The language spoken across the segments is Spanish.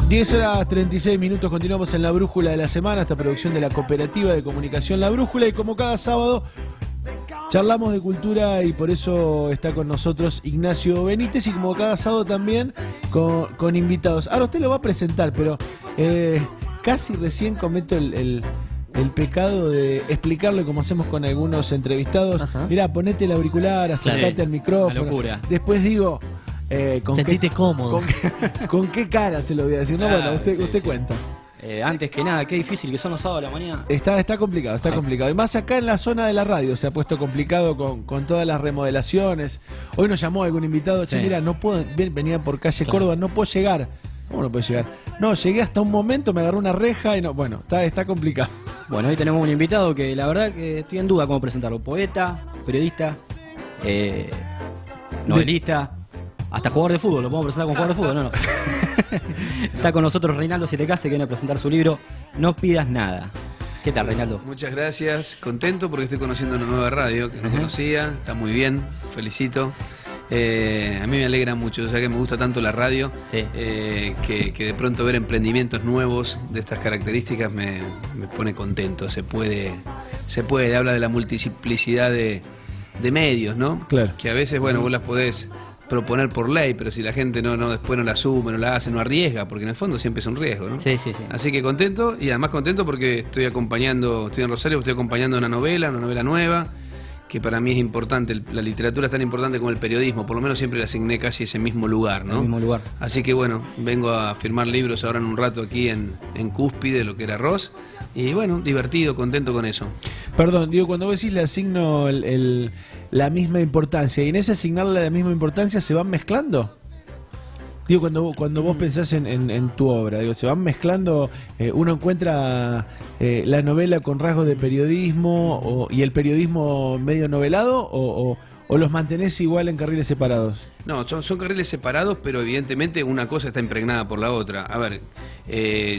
10:36, continuamos en La Brújula de la Semana, esta producción de la Cooperativa de Comunicación La Brújula, y como cada sábado charlamos de cultura y por eso está con nosotros Ignacio Benítez, y como cada sábado también con invitados. Ahora usted lo va a presentar, pero casi recién cometo el pecado de explicarle como hacemos con algunos entrevistados. Mirá, ponete el auricular, acercate al micrófono. Una locura. Después digo... sentite cómodo. ¿Con qué cara se lo voy a decir? No, bueno, usted cuenta. Antes que nada, qué difícil que son los sábados a la mañana. Está complicado, complicado. Y más acá en la zona de la radio se ha puesto complicado con todas las remodelaciones. Hoy nos llamó algún invitado, che, mira, no puedo, venía por calle Córdoba, no puedo llegar. ¿Cómo no puedo llegar? No, llegué hasta un momento, me agarró una reja y no, bueno, está complicado. Bueno, hoy tenemos un invitado que la verdad que estoy en duda cómo presentarlo. Poeta, periodista, novelista, hasta jugador de fútbol. ¿Lo podemos presentar como jugador de fútbol? No. Está con nosotros Reinaldo Sietecase, que viene a presentar su libro No pidas nada. ¿Qué tal, Reinaldo? Muchas gracias, contento porque estoy conociendo una nueva radio que no conocía, está muy bien, felicito. A mí me alegra mucho, o sea que me gusta tanto la radio, que de pronto ver emprendimientos nuevos de estas características me pone contento. Se puede, habla de la multiplicidad de medios, ¿no? Claro. Que a veces, bueno, vos las podés proponer por ley, pero si la gente después no la asume, no la hace, no arriesga, porque en el fondo siempre es un riesgo, ¿no? Sí. Así que contento, y además contento porque estoy en Rosario, estoy acompañando una novela nueva, que para mí es importante. La literatura es tan importante como el periodismo, por lo menos siempre le asigné casi ese mismo lugar, ¿no? El mismo lugar. Así que bueno, vengo a firmar libros ahora en un rato aquí en Cúspide, lo que era Ros, y bueno, divertido, contento con eso. Perdón, digo, cuando vos decís le asigno la misma importancia, y en ese asignarle la misma importancia se van mezclando. Digo, cuando vos pensás en tu obra, digo, se van mezclando, uno encuentra la novela con rasgos de periodismo y el periodismo medio novelado, o los mantenés igual en carriles separados. No, son carriles separados, pero evidentemente una cosa está impregnada por la otra. A ver,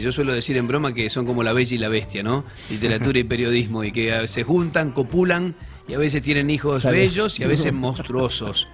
yo suelo decir en broma que son como la bella y la bestia, ¿no? Literatura y periodismo, y que se juntan, copulan, y a veces tienen hijos bellos y a veces monstruosos.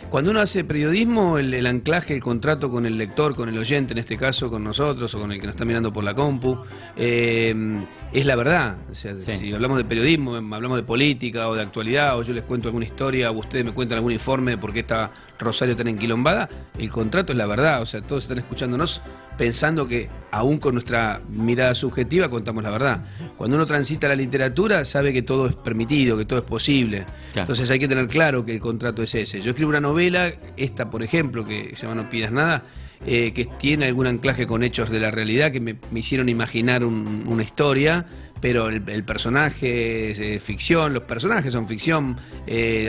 Cuando uno hace periodismo, el anclaje, el contrato con el lector, con el oyente, en este caso con nosotros o con el que nos está mirando por la compu, es la verdad. O sea, si hablamos de periodismo, hablamos de política o de actualidad, o yo les cuento alguna historia, o ustedes me cuentan algún informe de por qué está Rosario tan enquilombada, el contrato es la verdad. O sea, todos están escuchándonos pensando que aún con nuestra mirada subjetiva contamos la verdad. Cuando uno transita la literatura sabe que todo es permitido, que todo es posible. Claro. Entonces hay que tener claro que el contrato es ese. Yo escribo una novela, esta por ejemplo, que se llama No pidas nada, que tiene algún anclaje con hechos de la realidad que me hicieron imaginar una historia, pero el personaje es ficción, los personajes son ficción,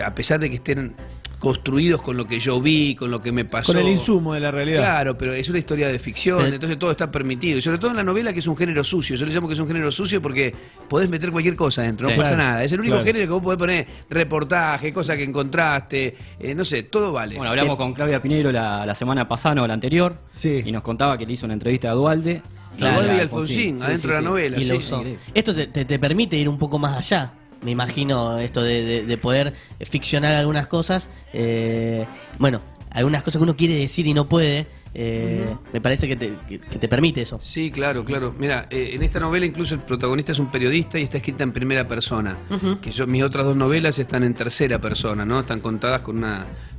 a pesar de que estén construidos con lo que yo vi, con lo que me pasó. Con el insumo de la realidad. Claro, pero es una historia de ficción, entonces todo está permitido. Y sobre todo en la novela, que es un género sucio. Yo le llamo que es un género sucio porque podés meter cualquier cosa dentro, no pasa nada. Es el único género que vos podés poner reportaje, cosas que encontraste, no sé, todo vale. Bueno, hablamos con Claudia Pinheiro la semana pasada, no, la anterior, y nos contaba que le hizo una entrevista a Dualde. Dualde y Alfonsín, adentro de la novela. Y lo usó. Esto te permite ir un poco más allá. Me imagino esto de poder ficcionar algunas cosas, bueno, algunas cosas que uno quiere decir y no puede, me parece que te permite eso. Sí, claro. Mira, en esta novela incluso el protagonista es un periodista y está escrita en primera persona, que mis otras dos novelas están en tercera persona, ¿no? Están contadas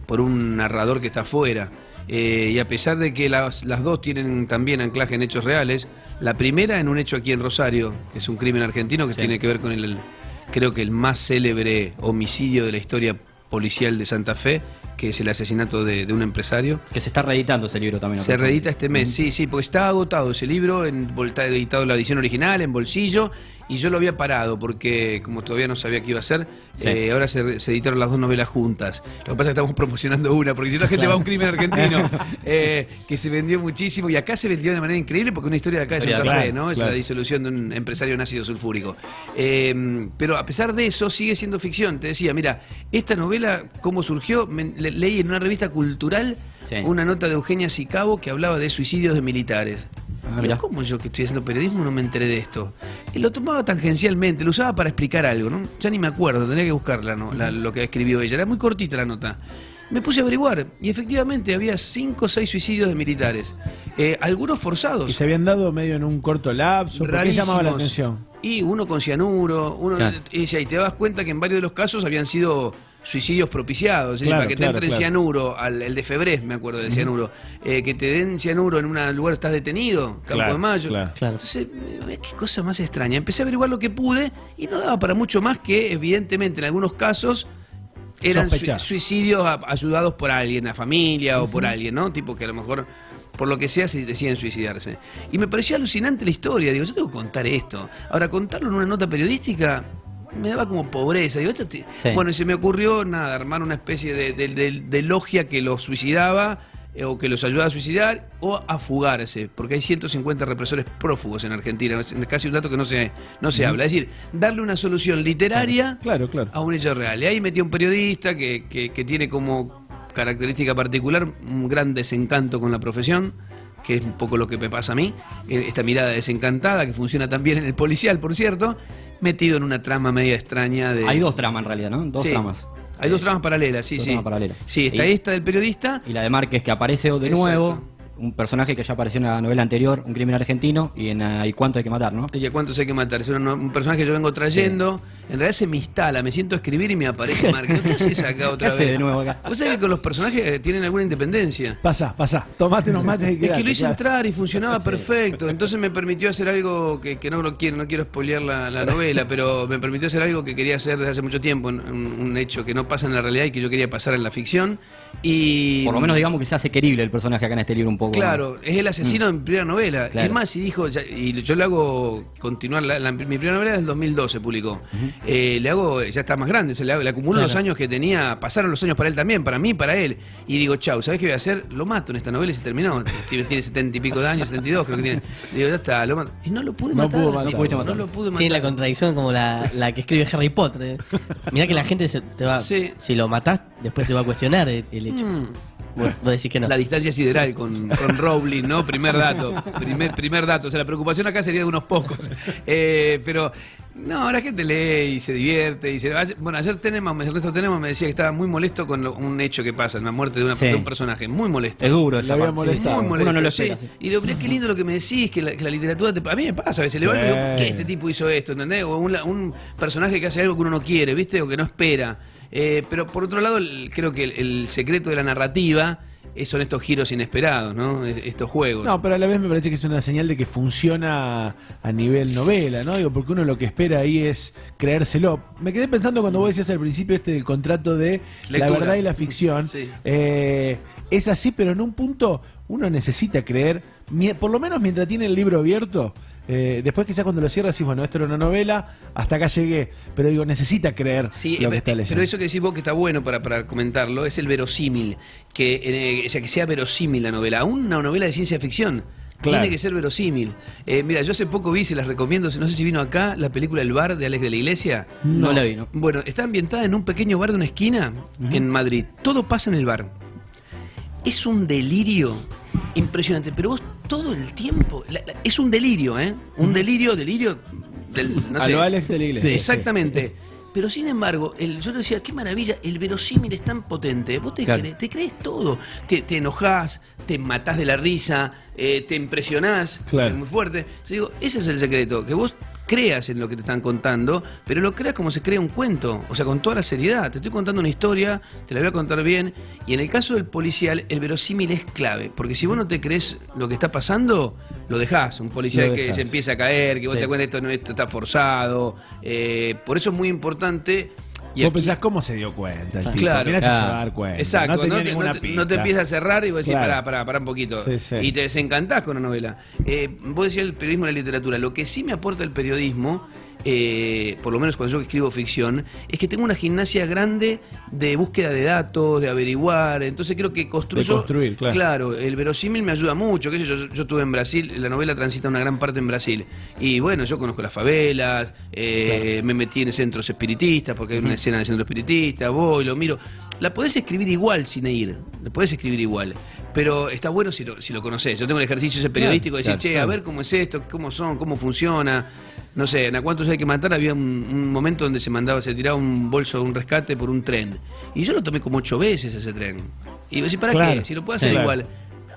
por un narrador que está afuera. Y a pesar de que las dos tienen también anclaje en hechos reales, la primera en un hecho aquí en Rosario, que es un crimen argentino que tiene que ver con creo que el más célebre homicidio de la historia policial de Santa Fe, que es el asesinato de un empresario. Que se está reeditando ese libro también. Se reedita este mes, sí, porque está agotado ese libro, está editado en la edición original, en bolsillo, y yo lo había parado porque como todavía no sabía qué iba a hacer, ahora se editaron las dos novelas juntas. Lo que pasa es que estamos promocionando una, porque si no la gente va a un crimen argentino, que se vendió muchísimo, y acá se vendió de manera increíble porque es una historia de acá de Santa Fe, ¿no? Es la disolución de un empresario en ácido sulfúrico. Pero a pesar de eso sigue siendo ficción. Te decía, mira, esta novela, ¿cómo surgió? Leí en una revista cultural una nota de Eugenia Sicabo que hablaba de suicidios de militares. Pero ¿cómo yo, que estoy haciendo periodismo, no me enteré de esto? Y lo tomaba tangencialmente, lo usaba para explicar algo, ¿no? Ya ni me acuerdo, tendría que buscarla, ¿no? Lo que escribió ella. Era muy cortita la nota. Me puse a averiguar y efectivamente había 5 o 6 suicidios de militares, algunos forzados. Que se habían dado medio en un corto lapso. ¿Por qué llamaba la Rarísimos. atención? Y uno con cianuro, Claro. y te das cuenta que en varios de los casos habían sido suicidios propiciados. ¿Sí? Claro, Para que te claro, entren claro. cianuro, el de Febrés, me acuerdo del cianuro, que te den cianuro en un lugar, estás detenido, Campo Claro, de Mayo. claro. Claro. Entonces, qué cosa más extraña. Empecé a averiguar lo que pude y no daba para mucho más que, evidentemente, en algunos casos eran Sospechar. suicidios ayudados por alguien, la familia o por alguien, ¿no? Tipo que a lo mejor, por lo que sea, se deciden suicidarse. Y me pareció alucinante la historia. Digo, yo tengo que contar esto. Ahora, contarlo en una nota periodística me daba como pobreza. Digo, Sí. Bueno, y se me ocurrió, nada, armar una especie de logia que los suicidaba o que los ayudaba a suicidar o a fugarse, porque hay 150 represores prófugos en Argentina. Es casi un dato que no se habla. Es decir, darle una solución literaria Claro, claro. a un hecho real. Y ahí metí a un periodista que tiene como característica particular un gran desencanto con la profesión, que es un poco lo que me pasa a mí, esta mirada desencantada que funciona también en el policial, por cierto, metido en una trama media extraña de... Hay 2 tramas en realidad, ¿no? 2 Sí. tramas. Hay 2 tramas paralelas, sí, Dos sí. tramas paralelas. Sí, está Y- esta del periodista. Y la de Márquez, que aparece de Exacto. nuevo, un personaje que ya apareció en la novela anterior, un crimen argentino, y en ¿Y cuánto hay que matar, no? ¿Y a cuántos hay que matar? Es un personaje que yo vengo trayendo. En realidad se me instala, me siento a escribir y me aparece Márquez. ¿Qué haces acá otra ¿Qué hace vez? de nuevo acá? Vos sabés que con los personajes tienen alguna independencia. Pasá, tomate unos mates y Es quedate. que lo hice claro. entrar y funcionaba perfecto. Entonces me permitió hacer algo que no quiero spoilear la novela, pero me permitió hacer algo que quería hacer desde hace mucho tiempo, un hecho que no pasa en la realidad y que yo quería pasar en la ficción. Y Por lo menos digamos que se hace querible el personaje acá en este libro un poco. claro, es el asesino en primera novela. Claro. Es más, y dijo, y yo le hago continuar, mi primera novela del 2012 publicó. Le hago, ya está más grande, le acumulo Claro. los años que tenía, pasaron los años para él también, para mí, para él. Y digo, chau, ¿sabes qué voy a hacer? Lo mato en esta novela y se terminó. Tiene 70 y pico de años, 72 creo que tiene. Digo, ya está, lo mato. Y no lo pude No matar. pudo matar. No pudiste No matar. lo pude matar. Tiene la contradicción como la que escribe Harry Potter. Mirá que la gente te va, Sí. si lo matás, después te va a cuestionar el hecho. Vos decís que no. La distancia sideral con Rowling, ¿no? Primer dato. Primer dato. O sea, la preocupación acá sería de unos pocos. Pero, no, la gente lee y se divierte. Ayer Ernesto Tenema me decía que estaba muy molesto con un hecho que pasa, la muerte Sí. de un personaje. Muy molesto. Es duro Le esa había parte, sí. molestado. Muy molesto, Uno no lo sí. espera. Sí. Y digo, pero qué lindo lo que me decís, que la literatura a mí me pasa a veces, Sí. levanto y digo, ¿por qué este tipo hizo esto? ¿Entendés? O un personaje que hace algo que uno no quiere, ¿viste? O que no espera. Pero por otro lado, creo que el secreto de la narrativa son estos giros inesperados, ¿no? Estos juegos. No, pero a la vez me parece que es una señal de que funciona a nivel novela, ¿no? Digo, porque uno lo que espera ahí es creérselo. Me quedé pensando cuando vos decías al principio del contrato de la Lectura. verdad y la ficción. Sí. Es así, pero en un punto uno necesita creer, por lo menos mientras tiene el libro abierto. Después quizás cuando lo cierras decís, bueno, esto era una novela, hasta acá llegué, pero digo, necesita creer Sí, lo que está leyendo. pero eso que decís vos que está bueno para comentarlo es el verosímil, o sea, que sea verosímil la novela, aún una novela de ciencia ficción. Claro. Tiene que ser verosímil. Mira, yo hace poco vi, se las recomiendo, no sé si vino acá, la película El Bar de Alex de la Iglesia. No la vi, ¿no? Bueno, está ambientada en un pequeño bar de una esquina en Madrid. Todo pasa en el bar. Es un delirio impresionante, pero vos todo el tiempo... es un delirio, ¿eh? Un delirio del... No a sé. lo Alex de la Iglesia. Sí, exactamente. Pero sin embargo, yo decía, qué maravilla, el verosímil es tan potente. Vos te, Claro. te crees todo. Te enojás, te matás de la risa, te impresionás. Claro. Es muy fuerte. Yo digo, ese es el secreto, que vos creas en lo que te están contando, pero lo creas como se crea un cuento, o sea, con toda la seriedad. Te estoy contando una historia, te la voy a contar bien, y en el caso del policial, el verosímil es clave, porque si vos no te crees lo que está pasando, lo dejás. Un policial Lo que dejás. se empieza a caer, que vos Sí. te cuentas esto está forzado. Por eso es muy importante. Y Vos aquí- pensás cómo se dio cuenta el tipo. Claro. Mirá si Claro. se va a dar cuenta. Exacto, no tenía no te, ninguna no te- pista. no te empiezas a cerrar y vos decís, Claro. pará un poquito. Sí, sí. Y te desencantás con la novela. Vos decías el periodismo y la literatura. Lo que sí me aporta el periodismo, por lo menos cuando yo escribo ficción, es que tengo una gimnasia grande de búsqueda de datos, de averiguar. Entonces creo que construyo... De construir, claro. Claro, el verosímil me ayuda mucho. Qué sé yo estuve en Brasil, la novela transita una gran parte en Brasil. Y bueno, yo conozco las favelas, me metí en centros espiritistas, porque hay una escena de centro espiritista, voy, lo miro. La podés escribir igual sin ir, la podés escribir igual. Pero está bueno si lo conocés. Yo tengo el ejercicio ese periodístico de decir, claro, claro. a ver cómo es esto, cómo son, cómo funciona. No sé, en A Cuántos hay que matar había un momento donde se tiraba un bolso de un rescate por un tren. Y yo lo tomé como 8 veces ese tren. Y yo decía, ¿para Claro. qué? Si lo puedo hacer Sí. igual.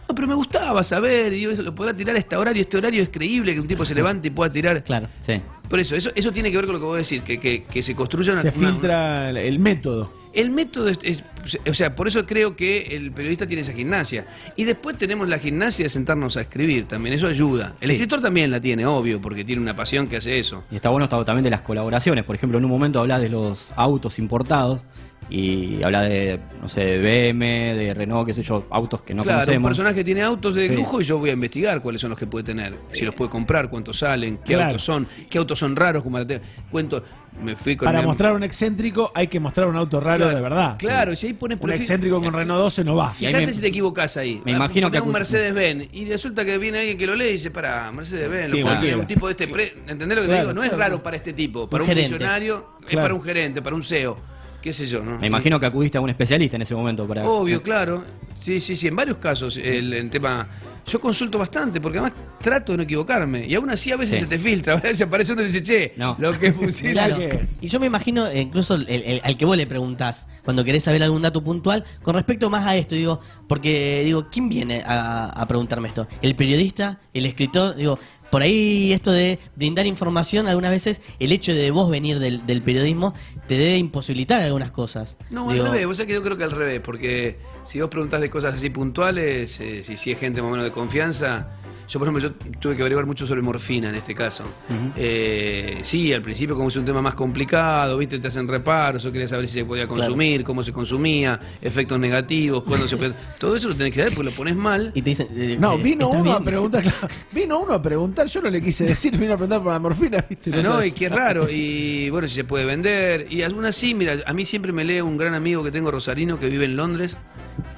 No, pero me gustaba saber, y digo, eso lo podrá tirar a este horario es creíble que un tipo se levante y pueda tirar. Claro. Sí. Por eso tiene que ver con lo que vos decís, que se construya una... Se una- filtra el método. El método o sea, por eso creo que el periodista tiene esa gimnasia. Y después tenemos la gimnasia de sentarnos a escribir también, eso ayuda. El Sí. escritor también la tiene, obvio, porque tiene una pasión que hace eso. Y está bueno también de las colaboraciones. Por ejemplo, en un momento hablas de los autos importados y habla de, no sé, de BM, de Renault, qué sé yo, autos que no Claro, un conocemos. personaje tiene autos de Sí. lujo y yo voy a investigar cuáles son los que puede tener. Si los puede comprar, cuántos salen, qué Claro. autos son raros, como cuento. Me fui con Para mi- mostrar un excéntrico hay que mostrar un auto raro Claro, de verdad. Claro, y si ahí pones Un excéntrico con Renault 12 no va. Y ahí Fíjate me- si te equivocás ahí. me imagino que un acu- Mercedes-Benz y resulta que viene alguien que lo lee y dice, pará, Mercedes-Benz, Sí, lo puede tener cualquiera. un tipo de ¿entendés lo que te Claro, digo? No es claro. raro para este tipo, para un gerente. funcionario, es Claro. para un gerente, para un CEO, qué sé yo, ¿no? Me imagino que acudiste a un especialista en ese momento para... Obvio, claro. Sí, en varios casos el tema... Yo consulto bastante, porque además trato de no equivocarme. Y aún así a veces Sí. se te filtra, a veces aparece uno y dice, che, No. lo que pusiste... Claro. que- Y yo me imagino, incluso al que vos le preguntás, cuando querés saber algún dato puntual, con respecto más a esto, digo, porque digo, ¿quién viene a preguntarme esto? ¿El periodista? ¿El escritor? Digo, por ahí esto de brindar información, algunas veces el hecho de vos venir del periodismo te debe imposibilitar algunas cosas. No, Digo, al revés, vos sabés que yo creo que al revés, porque si vos preguntás de cosas así puntuales, si es gente más o menos de confianza, yo por ejemplo, yo tuve que averiguar mucho sobre morfina en este caso. Sí, al principio como es un tema más complicado, viste, te hacen reparos, yo quería saber si se podía consumir, cómo se consumía, efectos negativos, cuándo se puede... Todo eso lo tenés que saber porque lo pones mal. Y te dicen, No, vino ¿estás uno a bien? preguntar, claro, vino uno a preguntar, yo no le quise decir, vino a preguntar por la morfina, ¿viste? No, sabe. y qué raro, y bueno, si se puede vender, y aún así, mira, a mí siempre me lee un gran amigo que tengo rosarino que vive en Londres,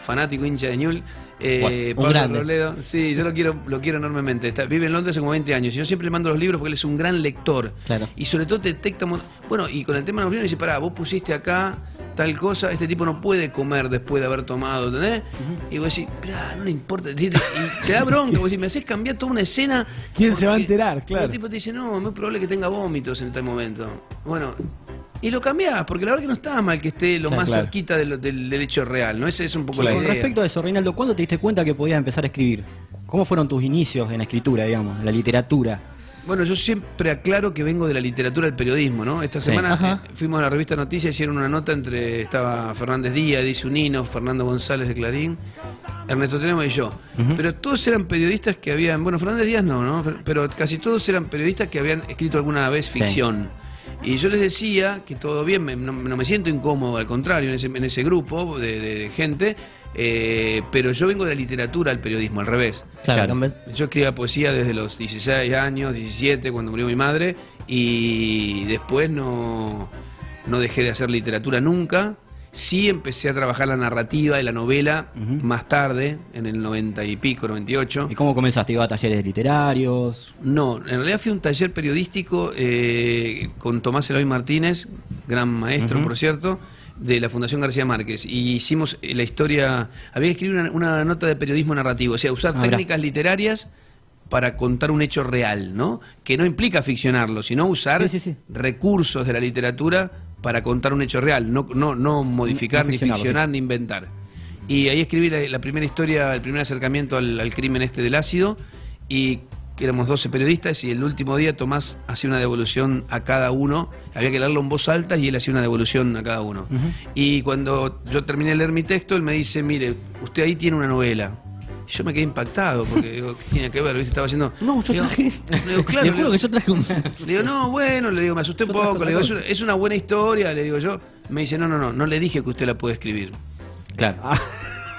fanático, hincha de Ñul, Un Pablo grande. Robledo. Sí, yo lo quiero enormemente. Vive en Londres hace como 20 años y yo siempre le mando los libros porque él es un gran lector. Claro. Y sobre todo te detecta... Bueno, y con el tema de la morfina dice, pará, vos pusiste acá tal cosa, este tipo no puede comer después de haber tomado, ¿entendés? Y vos decís, mirá, no le importa. Y te da bronca, vos decís, me haces cambiar toda una escena. ¿Quién se va a porque enterar? Claro. El tipo te dice, no, es muy probable que tenga vómitos en tal momento. Bueno... Y lo cambiás, porque la verdad que no está mal que esté lo Claro, más claro. cerquita del hecho real, ¿no? Ese es un poco Claro. la Con idea. respecto a eso, Reinaldo, ¿cuándo te diste cuenta que podías empezar a escribir? ¿Cómo fueron tus inicios en la escritura, digamos, en la literatura? Bueno, yo siempre aclaro que vengo de la literatura al periodismo, ¿no? Esta Sí. semana Ajá. fuimos a la revista Noticias, hicieron una nota estaba Fernández Díaz, Dice Unino, Fernando González de Clarín, Ernesto Tenemo y yo. Ujú. Pero todos eran periodistas que habían, bueno, Fernández Díaz no, pero casi todos eran periodistas que habían escrito alguna vez ficción. Y yo les decía que todo bien, no me siento incómodo, al contrario, en ese grupo de gente, pero yo vengo de la literatura al periodismo, al revés. Claro, Claro. Yo escribía poesía desde los 16 años, 17, cuando murió mi madre, y después no dejé de hacer literatura nunca. Sí empecé a trabajar la narrativa y la novela Ujú. más tarde, en el 90 y pico, 98. ¿Y cómo comenzaste? ¿Ibas a talleres literarios? No, en realidad fui a un taller periodístico con Tomás Eloy Martínez, gran maestro, Ujú. por cierto, de la Fundación García Márquez. Y hicimos la historia, había que escribir una nota de periodismo narrativo, o sea, usar Ah, mirá. técnicas literarias para contar un hecho real, ¿no? Que no implica ficcionarlo, sino usar Sí, sí, sí. recursos de la literatura para contar un hecho real, no modificar, No ni ficcionarlo, ficcionar, ni inventar. Y ahí escribí la primera historia, el primer acercamiento al crimen del ácido, y éramos 12 periodistas, y el último día Tomás hacía una devolución a cada uno, había que leerlo en voz alta y él hacía una devolución a cada uno. Ujú. Y cuando yo terminé de leer mi texto, él me dice, mire, usted ahí tiene una novela. Y yo me quedé impactado, porque digo, ¿qué tiene que ver? ¿Viste? Estaba haciendo... No, yo Digo, traje. le digo, claro, Le juro le- que yo traje un. le digo, no, bueno, le digo, me asusté un poco, le digo, es una buena historia, le digo yo. Me dice, no le dije que usted la puede escribir. Claro.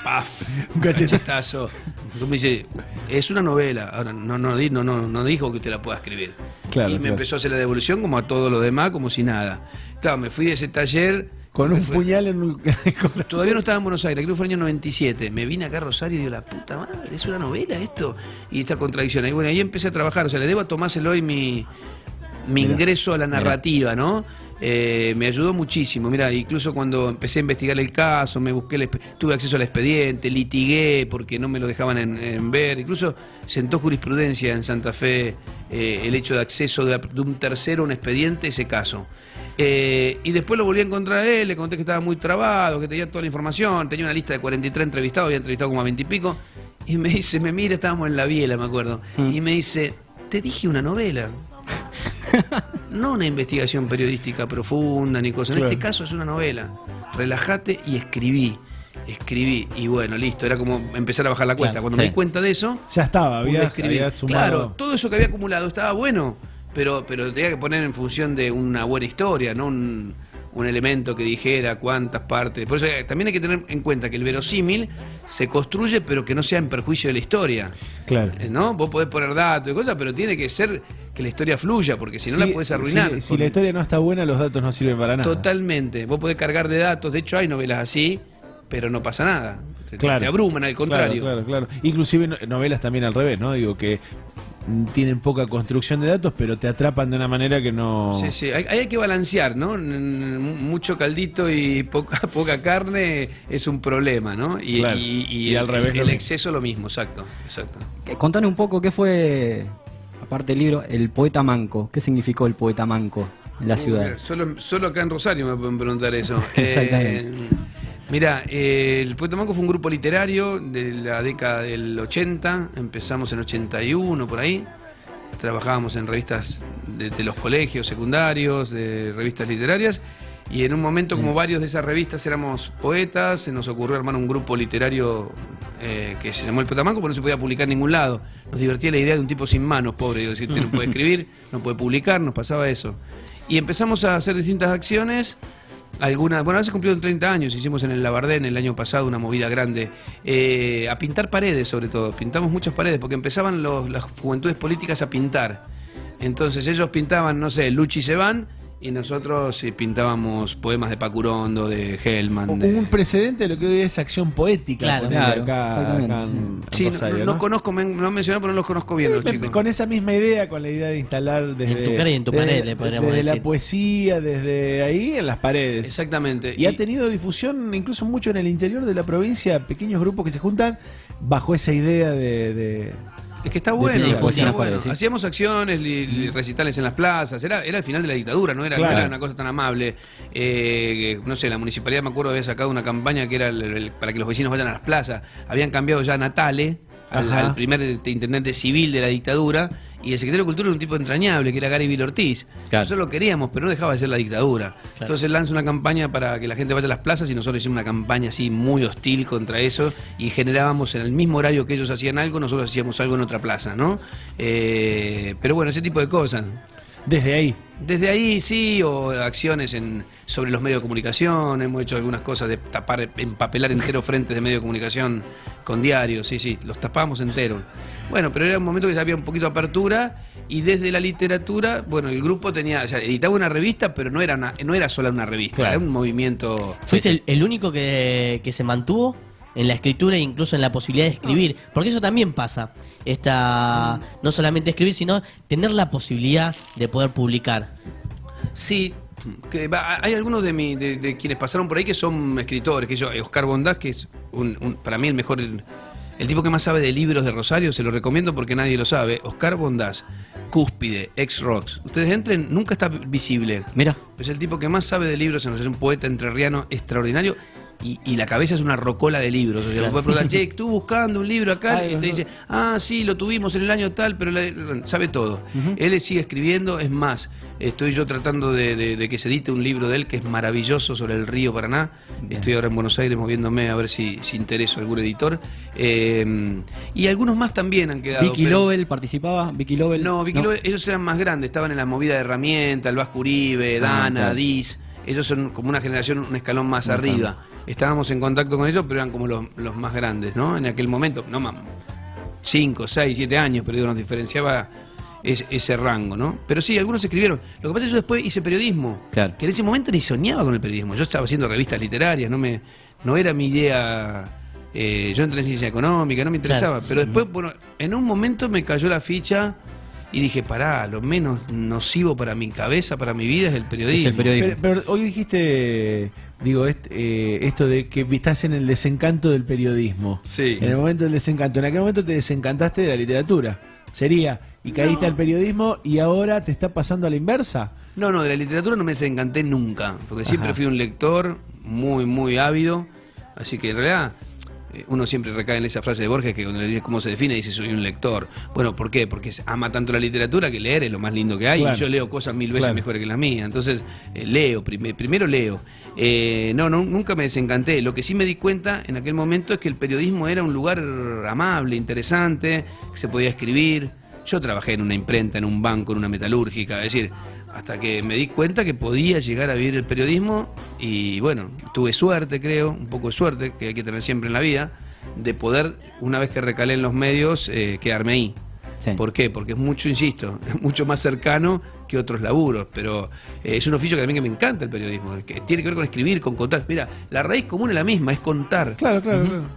¡Paf! Un cachetazo. Cachetazo. Entonces me dice, es una novela, ahora no dijo que usted la pueda escribir. Claro, y me claro. empezó a hacer la devolución como a todo lo demás, como si nada. Claro, me fui de ese taller... Con un fue- puñal en un corazón. Todavía no estaba en Buenos Aires, creo que fue el año 97. Me vine acá a Rosario y digo, la puta madre, es una novela esto. Y esta contradicción. Y bueno, ahí empecé a trabajar. O sea, le debo a Tomás Eloy mi Mirá. ingreso a la narrativa, ¿no? Me ayudó muchísimo. Mira, incluso cuando empecé a investigar el caso, tuve acceso al expediente, litigué porque no me lo dejaban en ver. Incluso sentó jurisprudencia en Santa Fe el hecho de acceso de un tercero a un expediente, ese caso. Y después lo volví a encontrar a él, le conté que estaba muy trabado, que tenía toda la información, tenía una lista de 43 entrevistados, había entrevistado como a 20 y pico. Y me dice, me mira, estábamos en la Biela, me acuerdo, y me dice, te dije una novela. No una investigación periodística profunda ni cosa. En este caso es una novela. Relájate y escribí. Y bueno, listo. Era como empezar a bajar la cuesta. Cuando me di cuenta de eso, ya estaba, había sumado. Claro, todo eso que había acumulado estaba bueno, pero tenía que poner en función de una buena historia, no un elemento que dijera cuántas partes. Por eso también hay que tener en cuenta que el verosímil se construye, pero que no sea en perjuicio de la historia. Claro. ¿No? Vos podés poner datos y cosas, pero tiene que ser que la historia fluya, porque si no la podés arruinar. Si la historia no está buena, los datos no sirven para nada. Totalmente. Vos podés cargar de datos. De hecho, hay novelas así, pero no pasa nada. Claro. Te abruman, al contrario. Claro. Inclusive novelas también al revés, ¿no? Digo que tienen poca construcción de datos, pero te atrapan de una manera que no... Sí. Hay que balancear, ¿no? Mucho caldito y poca carne es un problema, ¿no? Y al revés el exceso lo mismo, exacto. Contanos un poco qué fue, aparte del libro, el poeta manco. ¿Qué significó el poeta manco en la ciudad? Solo acá en Rosario me pueden preguntar eso. Exactamente. Mirá, el Poeta Manco fue un grupo literario de la década del 80, empezamos en 81 por ahí, trabajábamos en revistas de los colegios secundarios, de revistas literarias, y en un momento, como varios de esas revistas éramos poetas, se nos ocurrió armar un grupo literario que se llamó el Poeta Manco, pero no se podía publicar en ningún lado. Nos divertía la idea de un tipo sin manos, pobre, es decir, que no puede escribir, no puede publicar, nos pasaba eso. Y empezamos a hacer distintas acciones. Ahora se cumplieron 30 años, hicimos en el Labardén el año pasado una movida grande, a pintar paredes sobre todo, pintamos muchas paredes, porque empezaban las juventudes políticas a pintar, entonces ellos pintaban, no sé, Luchi se van, y nosotros pintábamos poemas de Pacurondo, de Hellman. Hubo un precedente de lo que hoy es acción poética. Claro, acá en sí, Rosario, no conozco, me han mencionado, pero no los conozco bien los chicos. Con esa misma idea, con la idea de instalar desde... En tu cara y en tu pared, le podríamos desde decir. la poesía, desde ahí, en las paredes. Exactamente. Y ha tenido difusión incluso mucho en el interior de la provincia, pequeños grupos que se juntan bajo esa idea de Es que está bueno, difusión. está bueno. Sí. Hacíamos acciones, recitales en las plazas, era el final de la dictadura, no era una cosa tan amable. No sé, la municipalidad, me acuerdo, había sacado una campaña que era para que los vecinos vayan a las plazas. Habían cambiado ya a Natale, al primer intendente civil de la dictadura, y el secretario de Cultura era un tipo entrañable, que era Gary Vil Ortiz. Claro. Nosotros lo queríamos, pero no dejaba de ser la dictadura. Claro. Entonces lanza una campaña para que la gente vaya a las plazas, y nosotros hicimos una campaña así muy hostil contra eso, y generábamos en el mismo horario que ellos hacían algo, nosotros hacíamos algo en otra plaza, ¿no? Pero bueno, ese tipo de cosas. desde ahí. Desde ahí sí, o acciones sobre los medios de comunicación, hemos hecho algunas cosas de empapelar entero frentes de medios de comunicación con diarios, sí, los tapamos enteros. Bueno, pero era un momento que ya había un poquito de apertura, y desde la literatura, bueno, el grupo editaba una revista, pero no era solo una revista, claro. Era un movimiento. ¿Fuiste el único que se mantuvo en la escritura e incluso en la posibilidad de escribir? Porque eso también pasa, no solamente escribir, sino tener la posibilidad de poder publicar. Sí, hay algunos de quienes pasaron por ahí que son escritores, que Oscar Bondás, que es para mí el mejor, el tipo que más sabe de libros de Rosario, se lo recomiendo porque nadie lo sabe. Oscar Bondás, Cúspide, ex-Rocks. Ustedes entren, nunca está visible. Mira. Es el tipo que más sabe de libros, es un poeta entrerriano extraordinario. Y la cabeza es una rocola de libros. O sea, claro. Puedes preguntar, che, estuve buscando un libro acá, y te dice, sí, lo tuvimos en el año tal, pero sabe todo. Él sigue escribiendo, es más, estoy yo tratando de que se edite un libro de él que es maravilloso sobre el río Paraná. Bien. Estoy ahora en Buenos Aires moviéndome a ver si interesa algún editor. Y algunos más también han quedado. ¿Vicky Lobel participaba? ¿Vicky Lobel? No, Vicky Lobel, ellos eran más grandes, estaban en la movida de herramientas, el Vasco Uribe, Dana, claro. Diz. Ellos son como una generación, un escalón más arriba. Estábamos en contacto con ellos, pero eran como los más grandes, ¿no? En aquel momento, no más, 5, 6, 7 años, pero nos diferenciaba ese rango, ¿no? Pero sí, algunos escribieron. Lo que pasa es que yo después hice periodismo, claro. Que en ese momento ni soñaba con el periodismo. Yo estaba haciendo revistas literarias, no era mi idea. Yo entré en ciencia económica, no me interesaba. Claro. Pero después, bueno, en un momento me cayó la ficha y dije, pará, lo menos nocivo para mi cabeza, para mi vida es el periodismo. Es el periodismo. Pero hoy dijiste, digo, esto de que estás en el desencanto del periodismo. Sí. En el momento del desencanto. En aquel momento te desencantaste de la literatura. Sería, y caíste al periodismo y ahora te está pasando a la inversa. No, de la literatura no me desencanté nunca, porque siempre fui un lector muy, muy ávido, así que en realidad uno siempre recae en esa frase de Borges que cuando le dices cómo se define, dice soy un lector. Bueno, ¿por qué? Porque ama tanto la literatura que leer es lo más lindo que hay, Claro. y yo leo cosas 1000 veces Claro. mejores que las mías, entonces leo, primero leo. Nunca me desencanté. Lo que sí me di cuenta en aquel momento es que el periodismo era un lugar amable, interesante, que se podía escribir. Yo trabajé en una imprenta, en un banco, en una metalúrgica, es decir, hasta que me di cuenta que podía llegar a vivir el periodismo y bueno, tuve suerte, creo, un poco de suerte, que hay que tener siempre en la vida, de poder, una vez que recalé en los medios, quedarme ahí. Sí. ¿Por qué? Porque es mucho, insisto, es mucho más cercano que otros laburos, pero es un oficio que también que me encanta el periodismo, que tiene que ver con escribir, con contar. Mira, la raíz común es la misma, es contar. Claro.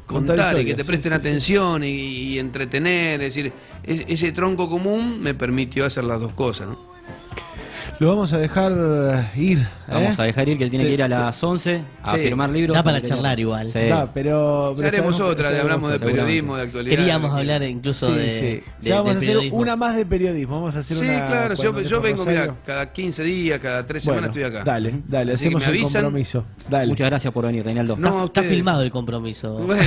Contar y que te historias, presten sí. atención y entretener, es decir, ese tronco común me permitió hacer las dos cosas, ¿no? Lo vamos a dejar ir. Vamos a dejar ir, que él tiene que ir a las 11 a Sí. firmar libros. Da para Porque charlar tiene- igual. Sí. Pero Ya haremos otra, hablamos de seguramente. periodismo, de actualidad. Queríamos de- hablar incluso Sí, de, sí. de- Ya vamos del a hacer periodismo. una más de periodismo. Vamos a hacer Sí, una. claro, cuando yo esté vengo, Rosario. mira, cada 15 días, cada 3 Bueno, semanas estoy acá. Dale, Así que hacemos me el avisan. compromiso. Dale. Muchas gracias por venir, Reinaldo. No, a Está ustedes. filmado el compromiso. Bueno,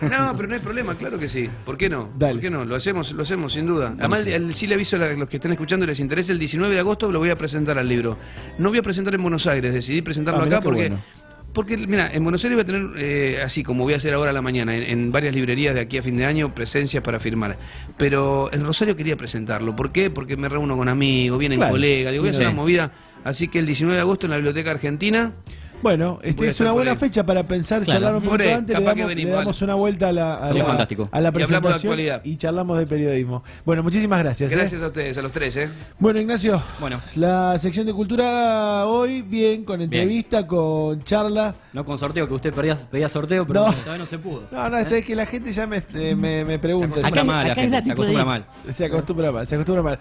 no, pero no hay problema, claro que sí. ¿Por qué no? Dale. ¿Por qué no? Lo hacemos sin duda. Además, sí le aviso a los que están escuchando y les interesa, el 19 de agosto lo voy a presentar al libro. No voy a presentar en Buenos Aires, decidí presentarlo mirá acá qué porque... bueno. Porque, mira, en Buenos Aires voy a tener, así como voy a hacer ahora a la mañana, en varias librerías de aquí a fin de año, presencias para firmar. Pero en Rosario quería presentarlo. ¿Por qué? Porque me reúno con amigos, vienen Claro. colegas, digo, voy a hacer Sí. una movida. Así que el 19 de agosto en la Biblioteca Argentina, Bueno, Voy a es estar una por buena ahí. fecha para pensar, Claro. charlar un poquito More, antes, capaz que le venimos, damos vale. una vuelta Sería fantástico. a la Y hablamos de presentación actualidad. y charlamos de periodismo. bueno, muchísimas gracias. gracias a ustedes, a los tres, Bueno, Ignacio, Bueno. la sección de cultura hoy, bien, con entrevista, con charla. No con sorteo, que usted pedía sorteo, pero No. todavía no se pudo. No, esta es que la gente ya me pregunta. Se acostumbra Acá- mal, la acá es la gente, se tipo de- acostumbra mal. Se acostumbra mal.